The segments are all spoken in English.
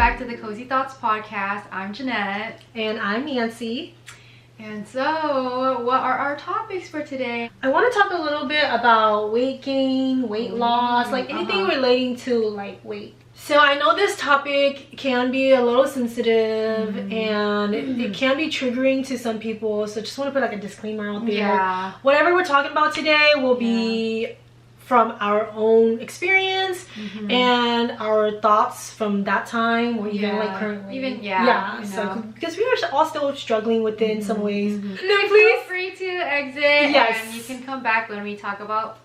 back to the Cozy Thoughts podcast. I'm Jeanette. And I'm Nancy. And so, what are our topics for today? I want to talk a little bit about weight gain, weight loss, like anything relating to like weight. So I know this topic can be a little sensitive and it can be triggering to some people. So just want to put like a disclaimer out there. Yeah. Whatever we're talking about today will be from our own experience and our thoughts from that time or even like currently. So because we are all still struggling with it in some ways. No, please feel free to exit. Yes. And you can come back when we talk about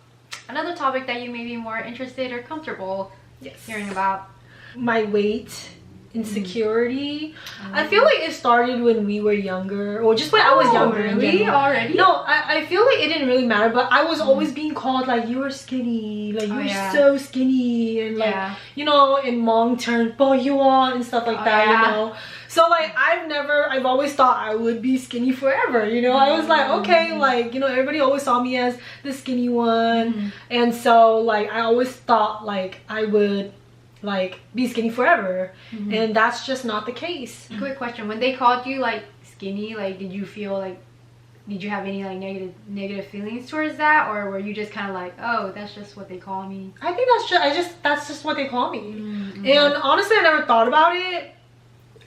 another topic that you may be more interested or comfortable hearing about. My weight insecurity. I feel like it started when we were younger, or just when I was younger. Really? Already? No, I feel like it didn't really matter, but I was always being called like, you were skinny, like you were so skinny, and like you know, in Hmong terms, "boy you are" and stuff like that, you know. So like I've always thought I would be skinny forever, you know. I was like, okay, like, you know, everybody always saw me as the skinny one, and so like I always thought like I would like be skinny forever, and that's just not the case. Quick question: when they called you like skinny, like did you have any like negative feelings towards that, or were you just kind of like, oh, that's just what they call me? I think that's just what they call me. And honestly, I never thought about it.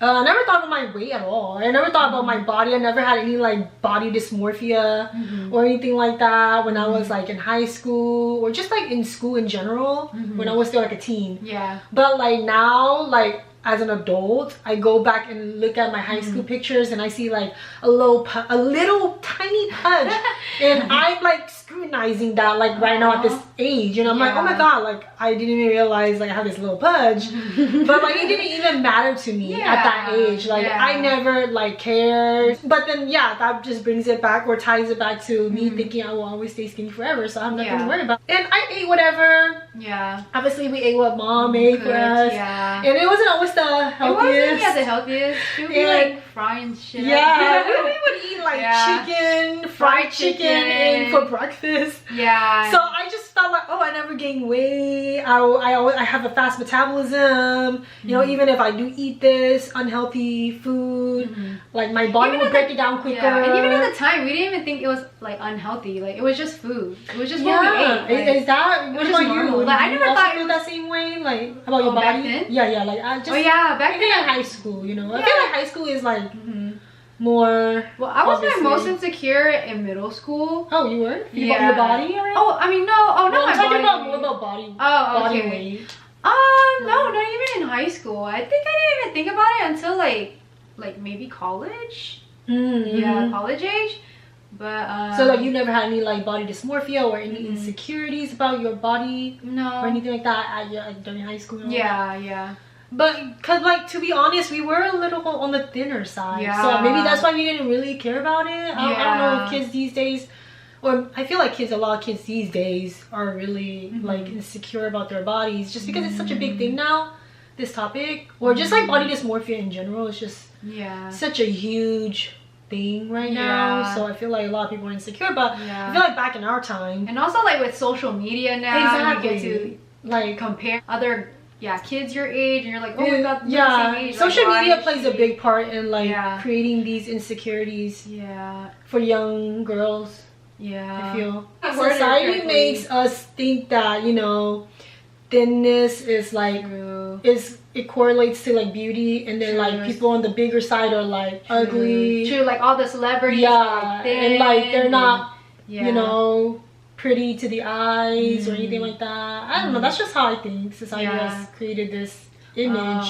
I never thought about my weight at all. I never thought about my body. I never had any like body dysmorphia or anything like that when I was like in high school or just like in school in general when I was still like a teen. Yeah. But like now, like as an adult, I go back and look at my high school pictures and I see like a little tiny pudge, and I'm like scrutinizing that like right now at this age, and I'm like, oh my god, like I didn't even realize like I have this little pudge, but like it didn't even matter to me at that age. Like I never like cared. But then that just brings it back or ties it back to me thinking I will always stay skinny forever, so I'm nothing to worry about. And I ate whatever. Obviously we ate what mom made for us. And it wasn't always the healthiest. It wasn't the healthiest. It would be like frying shit. We would eat like chicken, fried chicken for breakfast. So I just felt like, oh, I never gained weight. I have a fast metabolism. You know, even if I do eat this unhealthy food, like my body will break it down quicker. And even at the time, we didn't even think it was like unhealthy. Like it was just food. It was just what we ate. Like, is that what about you? Like, I never thought it was that same way. Like about your body. Back then? Like I just. Back then in high school, you know. I feel like high school is like more. Well, I was my most insecure in middle school. Oh, you were? About your body? Right? Oh, I mean, no. Oh, no, I'm talking about more about body. Body weight. No, not even in high school. I think I didn't even think about it until like maybe college. College age. But so like you never had any like body dysmorphia or any insecurities about your body? No. Or anything like that during high school? But cause like to be honest, we were a little on the thinner side. So maybe that's why we didn't really care about it. I don't know if kids these days, or I feel like a lot of kids these days are really like insecure about their bodies just because it's such a big thing now, this topic, or just like body dysmorphia in general. It's just such a huge thing right now. So I feel like a lot of people are insecure, but I feel like back in our time, and also like with social media now, you get to like compare other kids your age, and you're like, oh my god, the same age. Social media plays a big part in like creating these insecurities for young girls. I feel society makes us think that, you know, thinness is like it correlates to like beauty, and then like people on the bigger side are like ugly. Like all the celebrities are like thin, and like they're not you know, pretty to the eyes or anything like that. I don't know, that's just how I think society has created this image.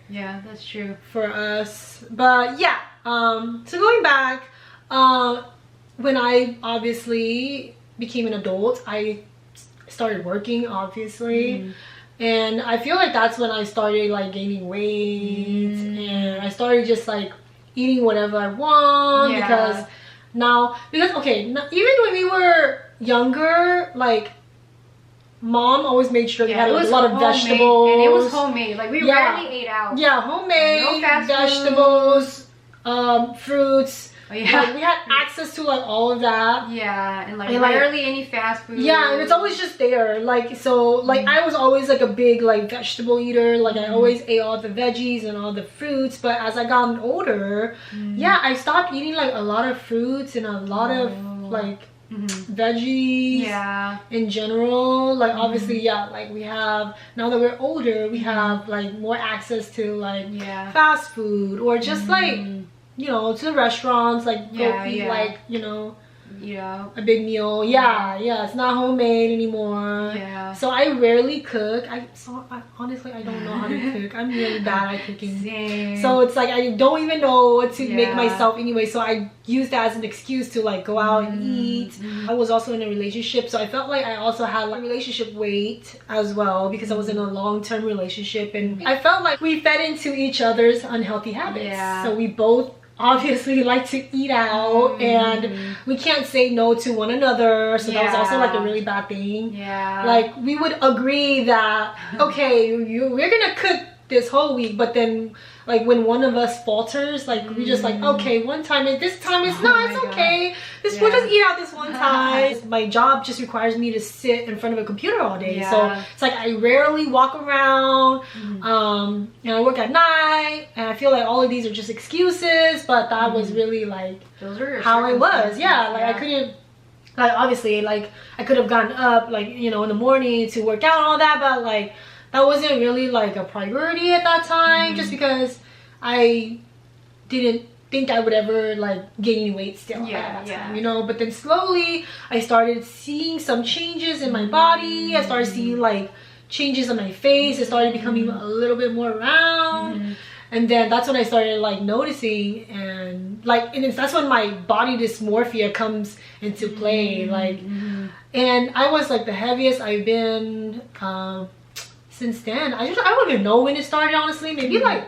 That's true for us. But so going back, when I obviously became an adult, I started working, obviously, and I feel like that's when I started like gaining weight, and I started just like eating whatever I want because even when we were younger, like mom always made sure we had a lot of vegetables, and it was homemade. Like we rarely ate out. Homemade, no vegetables, fruits. Oh, yeah. Like, we had access to like all of that. Yeah, and like rarely any fast food. Yeah, and it's always just there. Like, so like I was always like a big like vegetable eater. Like I always ate all the veggies and all the fruits. But as I got older, yeah, I stopped eating like a lot of fruits and a lot of like veggies in general. Like obviously, yeah, like we have, now that we're older, we have like more access to like fast food, or just like, you know, to the restaurants, like go eat like, you know, a big meal. It's not homemade anymore. So I rarely cook. I honestly, I don't know how to cook. I'm really bad at cooking. Same. So it's like I don't even know what to make myself anyway, so I use that as an excuse to like go out and eat. I was also in a relationship, so I felt like I also had like relationship weight as well, because I was in a long-term relationship, and I felt like we fed into each other's unhealthy habits. So we both obviously like to eat out, and we can't say no to one another, so that was also like a really bad thing. Like we would agree that okay, we're gonna cook this whole week, but then like when one of us falters, like we just like, okay, one time, this time it's not, it's okay, we'll just eat out this one time. My job just requires me to sit in front of a computer all day, so it's like I rarely walk around, and I work at night, and I feel like all of these are just excuses, but that was really like how I was. Like I couldn't, like obviously like I could have gotten up like, you know, in the morning to work out and all that, but like that wasn't really like a priority at that time, just because I didn't think I would ever like gain any weight still at that time, you know. But then slowly I started seeing some changes in my body. I started seeing like changes on my face. It started becoming a little bit more round, and then that's when I started like noticing, and like, and that's when my body dysmorphia comes into play. Like, and I was like the heaviest I've been since then. I don't even know when it started, honestly. Maybe like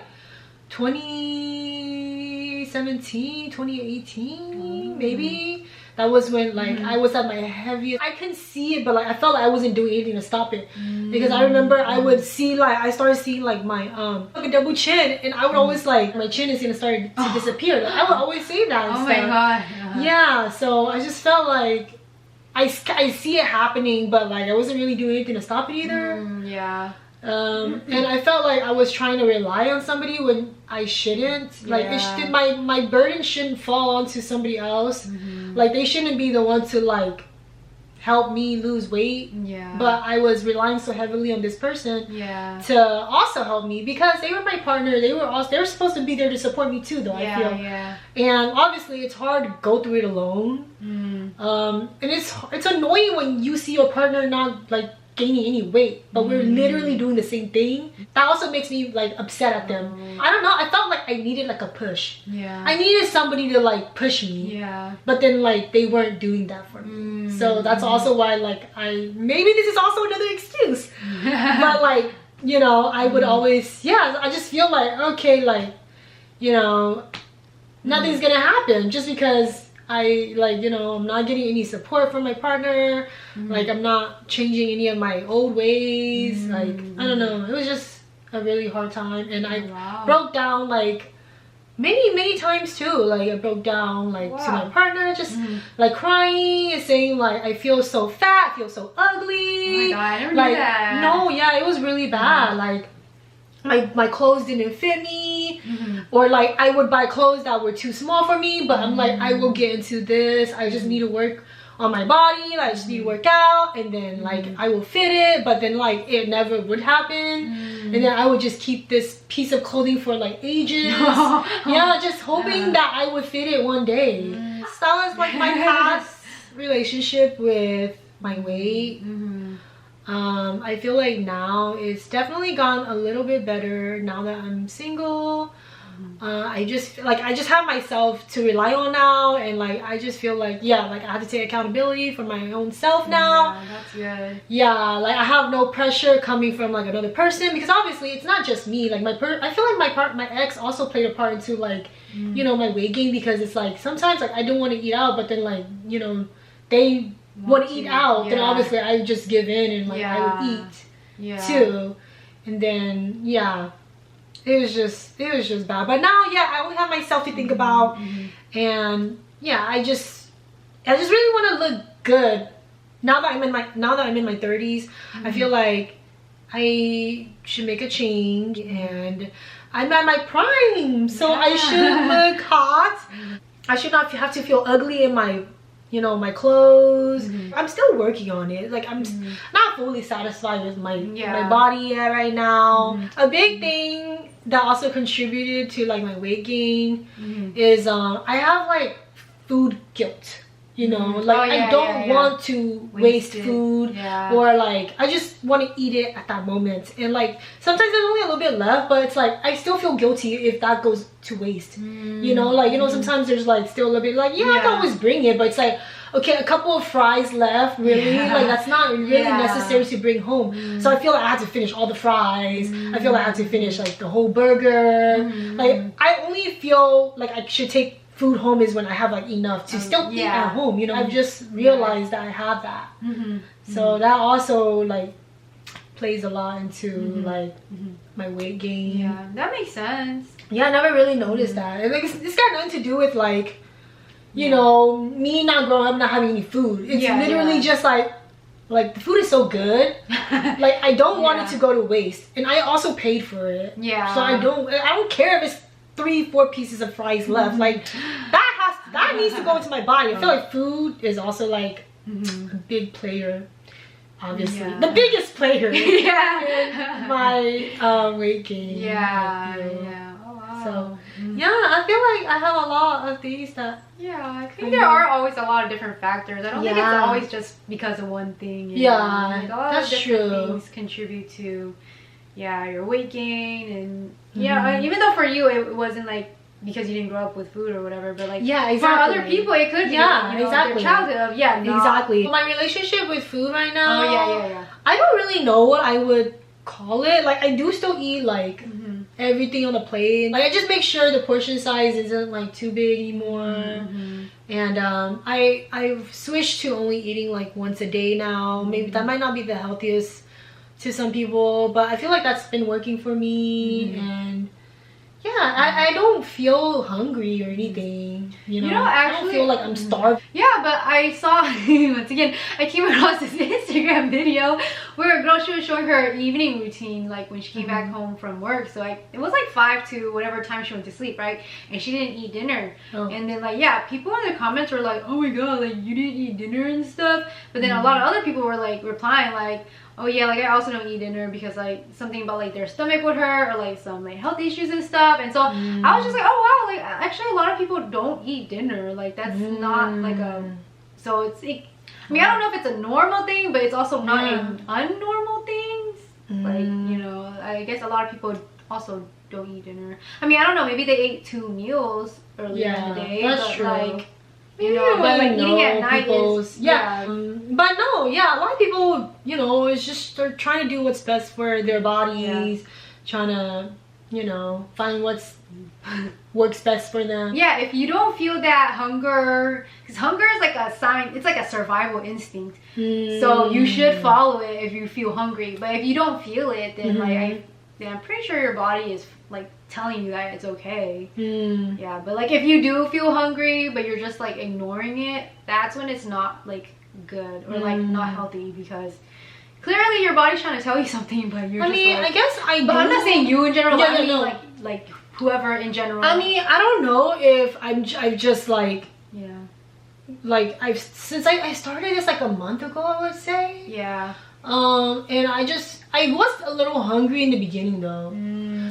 2017, 2018, maybe. That was when like I was at my heaviest. I couldn't see it, but like I felt like I wasn't doing anything to stop it, because I remember I would see like, I started seeing like my like a double chin, and I would always like, my chin is gonna start to disappear. Like, I would always say that and my god. Yeah, so I just felt like I see it happening, but like I wasn't really doing anything to stop it either. And I felt like I was trying to rely on somebody when I shouldn't. Like my burden shouldn't fall onto somebody else. Like they shouldn't be the one to like help me lose weight. But I was relying so heavily on this person to also help me, because they were my partner. They were supposed to be there to support me too, though. I feel. And obviously it's hard to go through it alone. And it's annoying when you see your partner not like gaining any weight, but we're literally doing the same thing. That also makes me like upset at them. I don't know, I felt like I needed like a push. I needed somebody to like push me. But then like they weren't doing that for me. So that's also why like maybe this is also another excuse. But like, you know, I would always, I just feel like, okay, like, you know, nothing's gonna happen just because I like, you know, I'm not getting any support from my partner. Like I'm not changing any of my old ways. Like, I don't know, it was just a really hard time, and I broke down like many times too. Like I broke down like to my partner, just like crying and saying like, I feel so fat, I feel so ugly. Oh my god, I never like, knew that. No, it was really bad. Like my clothes didn't fit me, or like I would buy clothes that were too small for me, but I'm like, I will get into this. I just need to work on my body. Like I just need to work out, and then like I will fit it. But then like it never would happen, and then I would just keep this piece of clothing for like ages. Just hoping that I would fit it one day. That was like my past relationship with my weight. I feel like now it's definitely gone a little bit better now that I'm single. I just have myself to rely on now, and like I just feel like like I have to take accountability for my own self now. That's good. Like I have no pressure coming from like another person, because obviously it's not just me. Like I feel like my ex also played a part into like you know, my weight gain, because it's like sometimes like I don't want to eat out, but then like, you know, they want to eat out, then obviously I just give in, and like I would eat too. And then it was just bad. But now, yeah, I only have myself to think about, and yeah, I just really want to look good. Now that I'm in my 30s, I feel like I should make a change, and I'm at my prime, so I should look hot. I should not have to feel ugly in my, you know, my clothes. I'm still working on it. Like, I'm not fully satisfied with my body yet right now. A big thing that also contributed to like my weight gain is I have like food guilt. You know, like I don't want to waste food, or like I just want to eat it at that moment. And like sometimes there's only a little bit left, but it's like I still feel guilty if that goes to waste. You know, like, you know, sometimes there's like still a little bit like, I can always bring it, but it's like, okay, a couple of fries left, really? Like, that's not really necessary to bring home. So I feel like I had to finish all the fries. I feel like I had to finish like the whole burger. Like, I only feel like I should take food home is when I have like enough to still eat at home. You know, I've just realized that I have that. So that also like plays a lot into like my weight gain. Yeah, that makes sense. Yeah, I never really noticed that. And like, it's got nothing to do with like, you know, me not growing up, not having any food. It's literally just like the food is so good. Like, I don't want it to go to waste, and I also paid for it. So I don't care if it's 3-4 pieces of fries left. Like, that needs to go into my body. I feel like food is also like a big player, obviously the biggest player in my weight gain. Oh, wow. So yeah, I feel like I have a lot of these that I think there are always a lot of different factors. I don't think it's always just because of one thing. You know? Like, a lot that's of different true. things contribute to your weight gain. And even though for you it wasn't like because you didn't grow up with food or whatever, but like for other people it could be their childhood of exactly. My relationship with food right now, yeah. I don't really know what I would call it. Like, I do still eat like everything on the plate. Like, I just make sure the portion size isn't like too big anymore. And I've switched to only eating like once a day now. Maybe that might not be the healthiest to some people, but I feel like that's been working for me. And I don't feel hungry or anything, you know actually, I don't feel like I'm starved. But I saw once again I came across this Instagram video where a girl, she was showing her evening routine, like when she came back home from work. So like it was like 5 to whatever time she went to sleep, right? And she didn't eat dinner. And then like people in the comments were like, oh my god, like you didn't eat dinner and stuff. But then a lot of other people were like replying like, oh yeah, like I also don't eat dinner because like something about like their stomach would hurt or like some like health issues and stuff. And so I was just like, oh wow, like actually a lot of people don't eat dinner. Like that's not like a, so it's like, I mean, I don't know if it's a normal thing, but it's also not an unnormal thing. Like, you know, I guess a lot of people also don't eat dinner. I mean, I don't know, maybe they ate 2 meals earlier in the day. That's but true. Like, you know, but like eating at night is but no, a lot of people, you know, it's just they're trying to do what's best for their bodies, trying to, you know, find what's works best for them. If you don't feel that hunger, because hunger is like a sign, it's like a survival instinct, so you should follow it if you feel hungry. But if you don't feel it, then like I'm pretty sure your body is like telling you that it's okay. But like if you do feel hungry but you're just like ignoring it, that's when it's not like good or like not healthy, because clearly your body's trying to tell you something, but you're I guess I'm not saying you in general, but I mean like whoever in general. I mean, I don't know if I've just like like since I started this like a month ago, I would say. And I was a little hungry in the beginning though.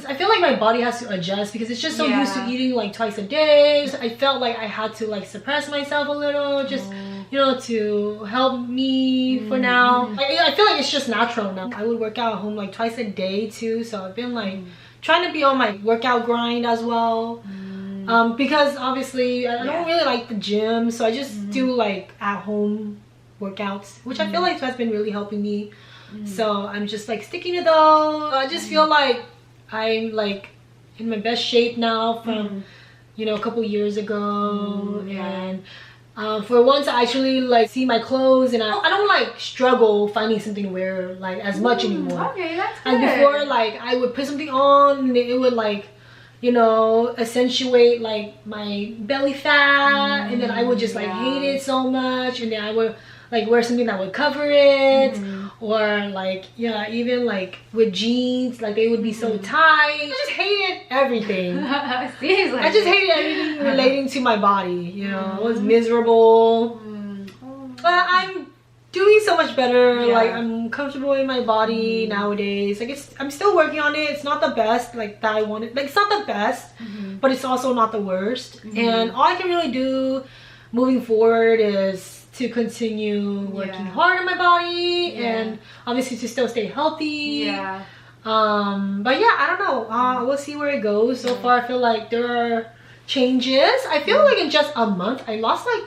I feel like my body has to adjust because it's just so used to eating like twice a day. So I felt like I had to like suppress myself a little, just you know, to help me for now. I feel like it's just natural now. I would work out at home like twice a day too, so I've been like trying to be on my workout grind as well. Because obviously I don't really like the gym, so I just do like at home workouts, which I feel like has been really helping me. So I'm just like sticking to those. I just feel like I'm like in my best shape now from you know, a couple years ago. And For once, I actually like see my clothes, and I don't like struggle finding something to wear like as much anymore. Okay, that's good. And before, like I would put something on, and it would like, you know, accentuate like my belly fat, and then I would just like hate it so much, and then I would like wear something that would cover it, or like even like with jeans, like they would be so tight. I just hated everything. Seriously. I just hated everything relating to my body, you know. I was miserable. But I'm doing so much better. Like I'm comfortable in my body nowadays. Like I'm still working on it. It's not the best like that I wanted. Like it's not the best, but it's also not the worst. And all I can really do moving forward is to continue working hard on my body and obviously to still stay healthy. But yeah, I don't know. We'll see where it goes. So far, I feel like there are changes. I feel like in just a month, I lost like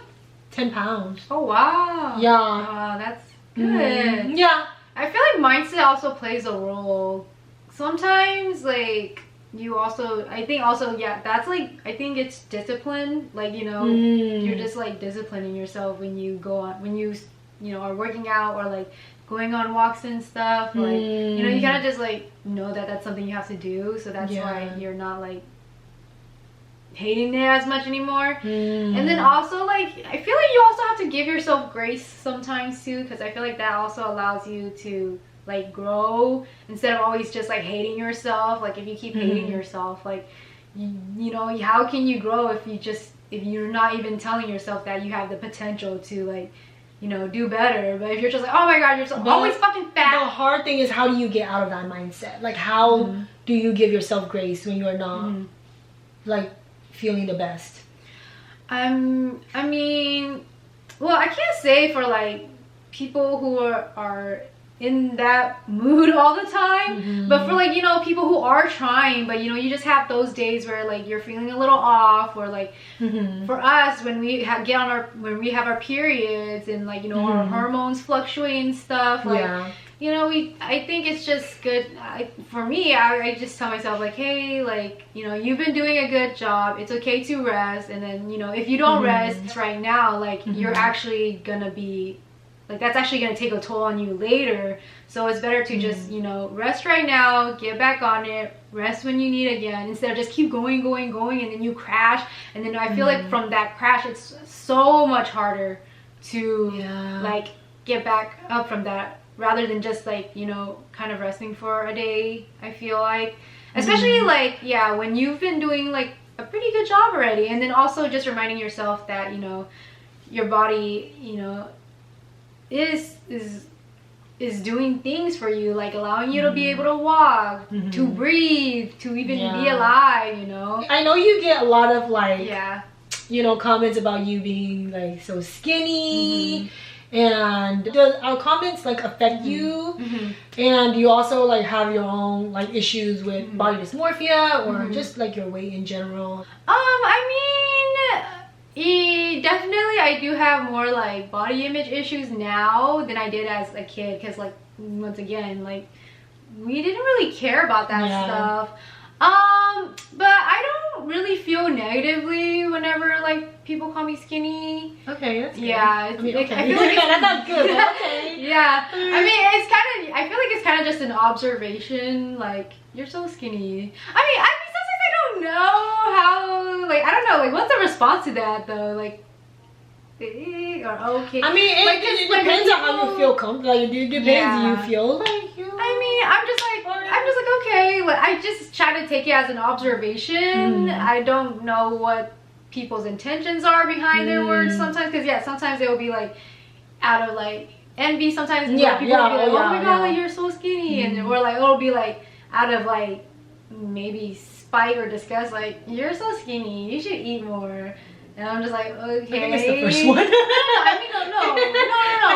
10 pounds. Oh wow. Yeah. That's good. Yeah. I feel like mindset also plays a role. Sometimes like you also, I think also, that's like, I think it's discipline. Like, you know, you're just like disciplining yourself when you go on, when you know, are working out or like going on walks and stuff. Like, you know, you kind of just like know that that's something you have to do. So that's why you're not like hating it as much anymore. And then also like, I feel like you also have to give yourself grace sometimes too, because I feel like that also allows you to like grow instead of always just like hating yourself. Like if you keep hating yourself, like you know, how can you grow if you're not even telling yourself that you have the potential to like, you know, do better? But if you're just like, oh my god, you're always fucking fat. The hard thing is, how do you get out of that mindset? Like how do you give yourself grace when you're not like feeling the best? I mean, well, I can't say for like people who are in that mood all the time, but for like, you know, people who are trying, but you know, you just have those days where like you're feeling a little off, or like for us when we have our periods and like, you know, our hormones fluctuate and stuff, like you know, I think it's just good. For me, I just tell myself like, hey, like, you know, you've been doing a good job, it's okay to rest. And then, you know, if you don't rest right now, like you're actually gonna be like, that's actually going to take a toll on you later. So it's better to just, you know, rest right now, get back on it, rest when you need again, instead of just keep going, and then you crash. And then I feel like from that crash, it's so much harder to like get back up from that, rather than just like, you know, kind of resting for a day. I feel like, especially like, when you've been doing like a pretty good job already. And then also just reminding yourself that, you know, your body, you know, is doing things for you, like allowing you to be able to walk, to breathe, to even be alive, you know. I know you get a lot of like, you know, comments about you being like so skinny, and does our comments like affect you? And you also like have your own like issues with body dysmorphia, or just like your weight in general? I mean, definitely I do have more like body image issues now than I did as a kid, because like, once again, like we didn't really care about that stuff. But I don't really feel negatively whenever like people call me skinny. Okay, that's good. I mean, I feel like that's not good, but okay. I mean, it's kind of, I feel like it's kind of just an observation, like, you're so skinny. I mean, sometimes I don't know how, like, I don't know, like, what's the response to that though? Like, or okay. I mean, it depends on how you feel comfortable. Like, it depends. You feel like you. I mean, I'm just like, okay. Like, I just try to take it as an observation. I don't know what people's intentions are behind their words sometimes, because sometimes they will be like out of like envy. Sometimes people will be like, oh my god, like, you're so skinny, and or like it'll be like out of like maybe spite or disgust, like, you're so skinny, you should eat more. And I'm just like, okay. I think it's the first one. No.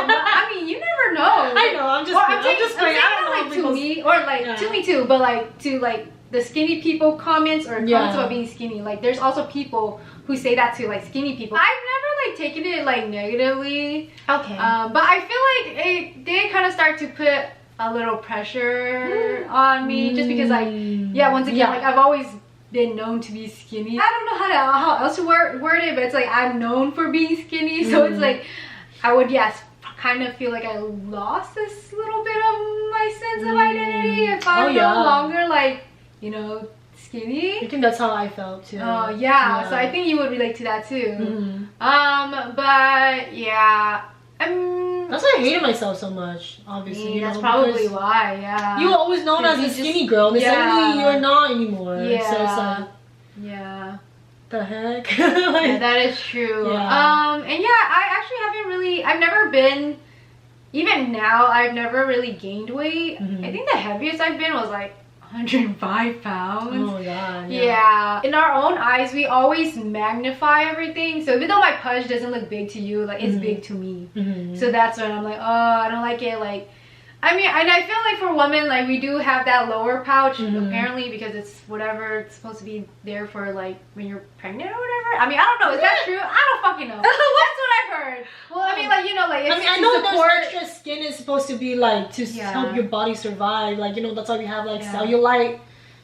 But, I mean, you never know. I know. I'm just saying, like, to me, or like to me too, but like to like the skinny people comments or comments about being skinny. Like, there's also people who say that to like skinny people. I've never like taken it like negatively. Okay. But I feel like they kind of start to put a little pressure on me, just because like once again, like I've always been known to be skinny. I don't know how else to word it, but it's like I'm known for being skinny, so it's like I would kind of feel like I lost this little bit of my sense of identity if I'm no longer like, you know, skinny. I think that's how I felt too. Oh yeah, so I think you would relate to that too. But yeah, that's why I hated myself so much, obviously. That's probably why, yeah. You were always known as a skinny girl, and suddenly you're not anymore. Yeah. So it's like, the heck? Like, yeah, that is true. Yeah. And yeah, I actually haven't really, I've never been, even now, I've never really gained weight. I think the heaviest I've been was like 105 pounds. Oh my god. Yeah. In our own eyes, we always magnify everything. So even though my pudge doesn't look big to you, like it's big to me. So that's when I'm like, oh, I don't like it. Like, I mean, and I feel like for women, like we do have that lower pouch apparently because it's whatever it's supposed to be there for, like when you're pregnant or whatever. I mean, I don't know. Is that true? I don't fucking know. That's what I've heard. Well, I mean, like, you know, like it's I know there's extra skin is supposed to be like to help your body survive. Like, you know, that's why we have like cellulite.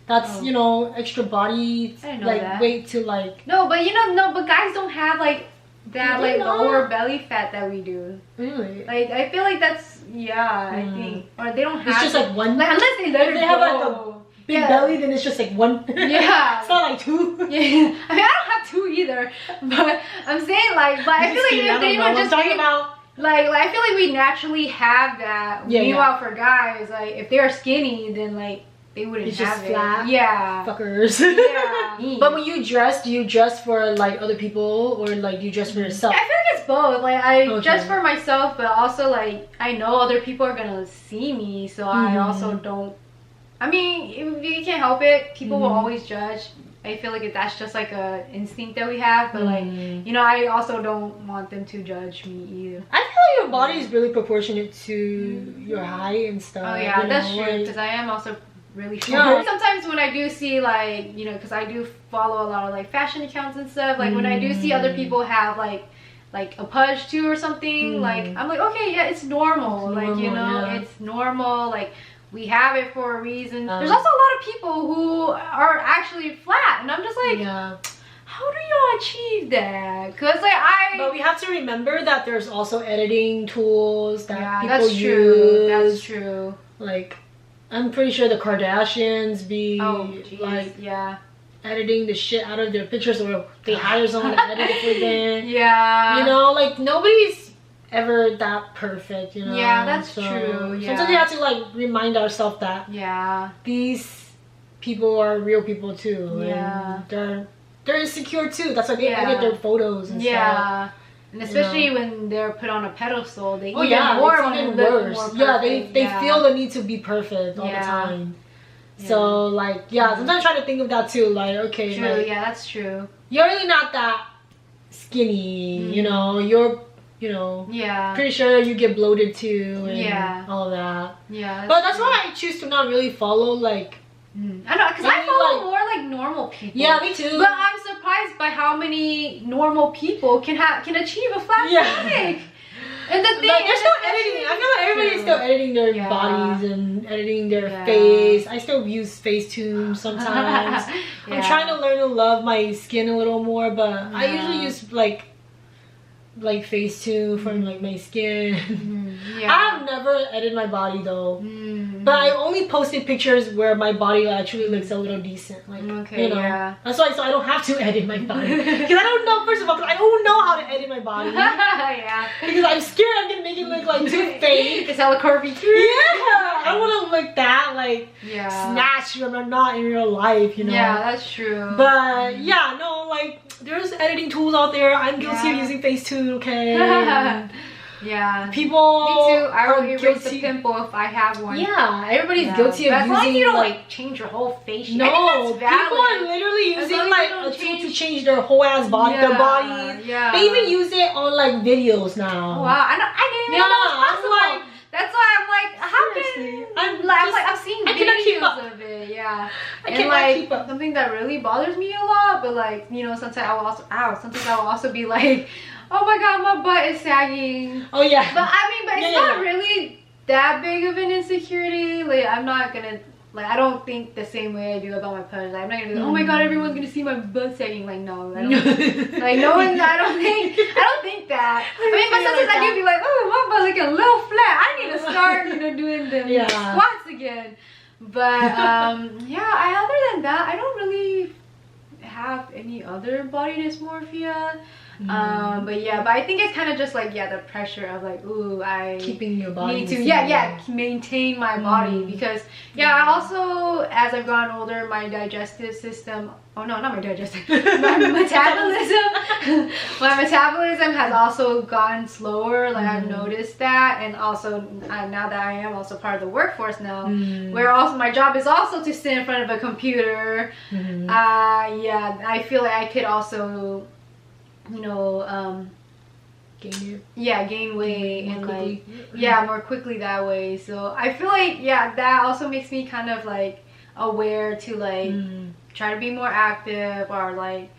That's you know, extra body weight to like. No, but you know, but guys don't have like that like lower belly fat that we do. Really? Like I feel like that's I think, or they don't have. It's just like one. Like, unless they let it go. Have like a big belly, then it's just like one. Yeah. It's not like two. Yeah. I mean, I don't have two either, but I'm saying like, but I feel like if they were just talking about. Like I feel like we naturally have that. Meanwhile, for guys, like if they're skinny, then like they wouldn't it's have just flat. Yeah. Fuckers. Yeah. But when you dress, do you dress for like other people or like do you dress for yourself? I feel like it's both. Like I dress for myself, but also like I know other people are gonna see me, so I also don't. I mean, you can't help it. People will always judge. I feel like that's just like a instinct that we have, but like you know, I also don't want them to judge me either. I feel like your body is really proportionate to your height and stuff. Oh yeah, that's true. Because I am also really short. Sometimes when I do see like, you know, because I do follow a lot of like fashion accounts and stuff, like when I do see other people have like a pudge too or something, like I'm like, okay, yeah, it's normal. Like, you know, it's normal. Like we have it for a reason. There's also a lot of people who are actually flat, and I'm just like, how do y'all achieve that? Because like but we have to remember that there's also editing tools that people that's use. True. That's true. Like I'm pretty sure the Kardashians be like editing the shit out of their pictures, or they hire someone to edit it for them. Yeah. You know, like nobody's ever that perfect, you know. Yeah, that's true. Sometimes we have to like remind ourselves that these people are real people too. Yeah. And they're insecure too. That's why they edit their photos and stuff. And especially when they're put on a pedestal, they even worse. They feel the need to be perfect all the time. So like sometimes I try to think of that too. Like okay, true, like, that's true. You're really not that skinny, you know. You're pretty sure you get bloated too, and all of that. Yeah, but that's why I choose to not really follow like. I know, because I follow more like normal people. Yeah, me too. But I'm surprised by how many normal people can achieve a flat stomach. And the thing, like, they're still editing. I feel like everybody's still editing their bodies and editing their face. I still use Facetune sometimes. I'm trying to learn to love my skin a little more, but I usually use like Facetune for like my skin. I've never edited my body though, but I only posted pictures where my body actually looks a little decent. Like, you know, that's why. So I don't have to edit my body because I don't know. First of all, I don't know how to edit my body. Because I'm scared I'm gonna make it look like too fake. It's hella curvy. I don't want to look that like snatched when I'm not in real life. You know. Yeah, that's true. But like there's editing tools out there. I'm guilty of using Facetune. Okay. People. Me too. I will erase the pimple if I have one. Yeah, everybody's guilty of using. As long as you don't like change your whole face. No, people are literally using like a tool to change their whole ass body, their bodies. Yeah. They even use it on like videos now. Oh, wow, I didn't even know it was possible. That's why I'm like, how can I've seen videos of it, I cannot keep up. Something that really bothers me a lot, but like, you know, sometimes I will also be like, oh my god, my butt is sagging. Oh yeah. But I mean, it's not really that big of an insecurity. Like I'm not gonna like I don't think the same way I do about my pudge. Like, I'm not gonna be like, oh my god, everyone's gonna see my butt sagging. Like, no, I don't. Like, no one. I don't think that. I mean, but sometimes I do be like, oh, my butt looking a little flat. I need to start, doing the squats again. But yeah, other than that, I don't really have any other body dysmorphia. But I think it's kind of just like the pressure of like, ooh, I keeping your body need to maintain my body, because I also, as I've gotten older, my digestive system, oh no, not my digestive, my metabolism has also gotten slower. Like I've noticed that, and also now that I am also part of the workforce now, where also my job is also to sit in front of a computer. I feel like I could also gain weight and quickly. More quickly that way. So I feel like that also makes me kind of like aware to like try to be more active, or like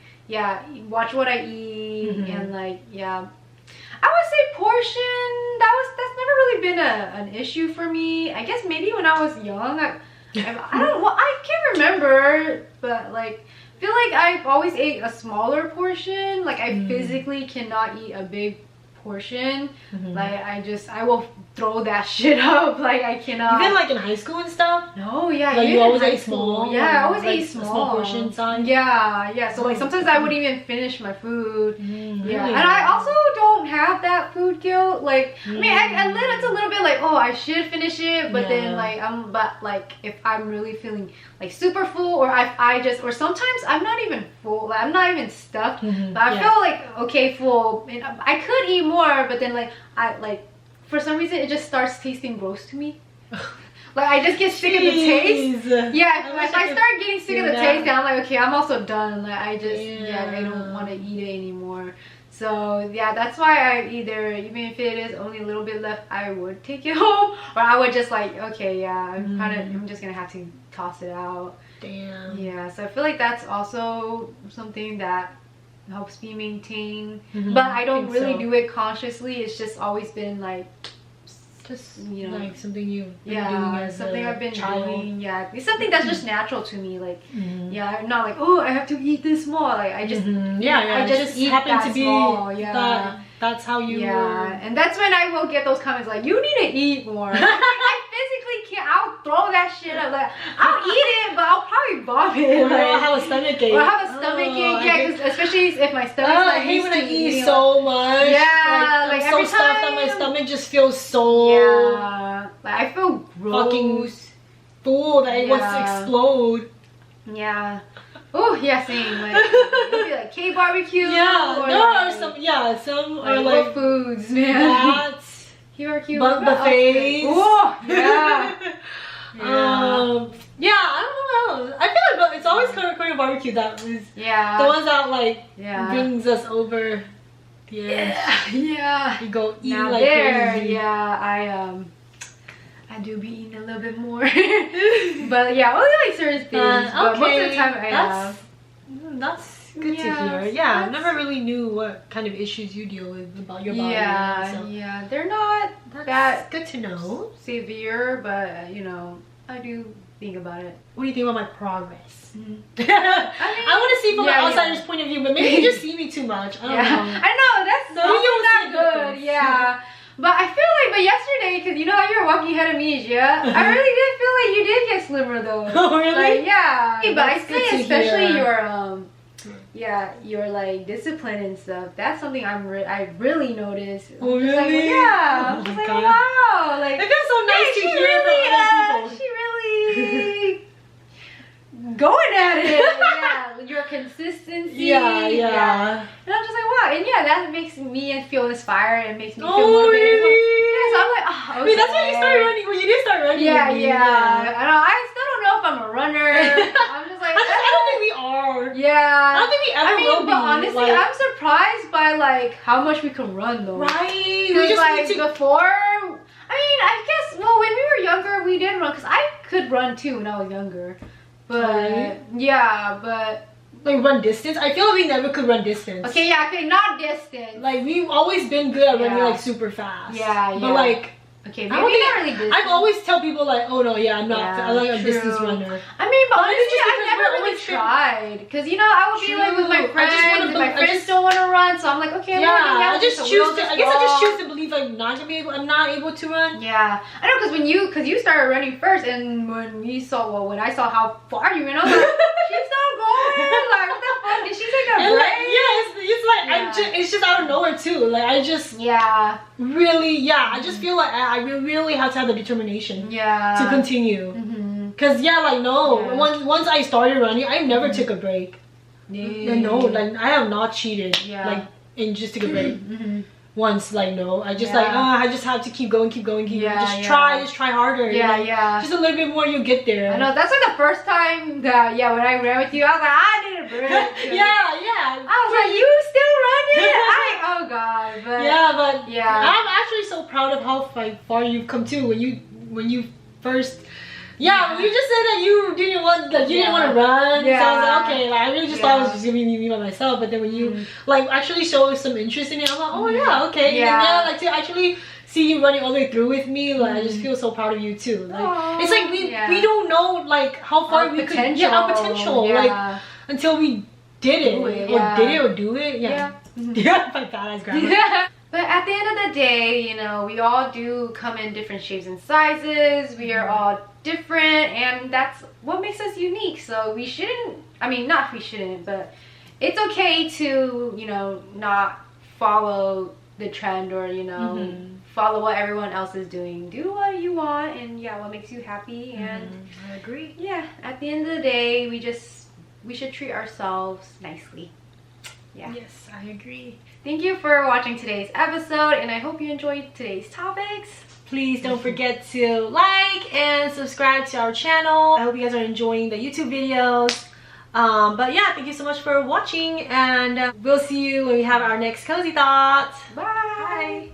watch what I eat, and like I would say portion, that's never really been an issue for me. I guess maybe when I was young, I can't remember, but like I feel like I've always ate a smaller portion. Like I physically cannot eat a big portion. Like I will throw that shit up. Like I cannot. Even like in high school and stuff. No, like you always ate small. Yeah, I always ate small portion size. Yeah. So like sometimes I wouldn't even finish my food. Really? And I also don't have that food guilt. Like I mean, it's a little bit like, oh, I should finish it, but then like if I'm really feeling like super full, or or sometimes I'm not even full. Like I'm not even stuffed, but I feel like okay, full. And I could eat more, but then like for some reason it just starts tasting gross to me. Like I just get sick of the taste. Yeah, if I start getting sick of the taste, then I'm like, okay, I'm also done. Like I just I don't want to eat it anymore. So that's why I either, even if it is only a little bit left, I would take it home, or I would just like, okay, I'm just gonna have to toss it out. Damn. Yeah, so I feel like that's also something that helps me maintain, but I don't really do it consciously. It's just always been like just like something you've been doing as something I've been child. doing. It's something that's just natural to me. Like I'm not like, oh, I have to eat this small. Like I just I just eat happen that to be small. That's how you and that's when I will get those comments like, you need to eat more. I physically can't. I'll throw that shit up. Like I'll eat it, but I'll probably vomit. Or I'll have a stomach ache. Or have a stomach ache. Cause especially if my stomach's I hate when I eat so much. Like I'm every so stuffed that my stomach just feels so like I feel gross. Fucking full that it wants to explode. Oh same. Like it'll be like K barbecue. There are some are like foods, man. That's buffets. Oh I don't know. I feel like it's always Korean barbecue that is the ones that like brings us over the edge. We go eat now like crazy. I do be eating a little bit more. But only like certain things. But most of the time that's good to hear. I never really knew what kind of issues you deal with about your body. They're not that good to know. Severe, but I do think about it. What do you think about my progress? I want to see from an outsider's point of view, but maybe you just see me too much. I don't know. I know, that's not good. But I feel like, yesterday, because you know how you were walking ahead of me, I really did feel like you did get slimmer though. Oh, really? Like, but I say especially your like discipline and stuff. That's something I really noticed. Oh, really? Like, I'm just like, wow. Like, it feels so nice to hear from other people. She really going at it. Your consistency. And I'm just like, wow. And that makes me feel inspired and makes me feel motivated. Really? So I'm like, okay. Wait, that's when you started running. When you did start running. I know. I still don't know if I'm a runner. I'm just like, I don't think we are. I don't think we ever will be. But honestly, like, I'm surprised by like how much we can run though. Right. We just like before. I mean, I guess. Well, when we were younger, we did run because I could run too when I was younger. But but. Like run distance? I feel like we never could run distance. Okay, not distance. Like we've always been good at running like super fast. But like Okay, I maybe don't think not really distance. I've always tell people like, oh no, yeah, I'm not. Yeah, I'm like a true. distance runner. I mean, but But honestly, just I've because never we're really always tried. Because, you know, I would be like with my True. I just friends, wanna and be- my I friends just- don't want to run, so I'm like, okay, I'm gonna hang Yeah, out I with you, just so choose we'll to. just I guess I just walk. choose to believe I'm not gonna be able. I'm not able to run. Yeah, I know, because you started running first, and when I saw how far you went, I was like, she's still going. Like, what the fuck? Did she take a And break? like, yeah, it's like it's just out of nowhere too. Like I just Yeah. really, I just feel like I really have to have the determination Yeah. to continue. Mm-hmm. Cause like no, Yeah. once I started running, I never took a break. Yeah. No, like I have not cheated. Yeah. Like and just took a break. Mm-hmm. Once, like no, I just Yeah. like I just have to keep going. Yeah, Just try harder. Yeah, like, yeah. Just a little bit more, you get there. I know, that's like the first time that, when I ran with you, I was like, I need a break. yeah. I was like, you still running? Oh god, but Yeah, but yeah. I'm actually so proud of how far you've come too. When you first, when you just said that you didn't want to run. Yeah. So I was like, okay, like I really just thought it was Yeah. just gonna be me by myself. But then when you like actually show some interest in it, I'm like, oh yeah, okay. Yeah. And then, like to actually see you running all the way through with me, like I just feel so proud of you too. Like Aw, it's like we don't know like how far Our we could potential. our potential Yeah. like until we did it, Do it, or yeah. did it or do it. Yeah. My badass grammar. But at the end of the day, you know, we all do come in different shapes and sizes. We are all different, and that's what makes us unique. So we shouldn't, not we shouldn't, but it's okay to, you know, not follow the trend or, you know, follow what everyone else is doing. Do what you want and what makes you happy. And I agree. yeah, at the end of the day, we should treat ourselves nicely. Yeah. Yes, I agree. Thank you for watching today's episode, and I hope you enjoyed today's topics. Please don't forget to like and subscribe to our channel. I hope you guys are enjoying the YouTube videos. But yeah, thank you so much for watching, and we'll see you when we have our next cozy thoughts. Bye.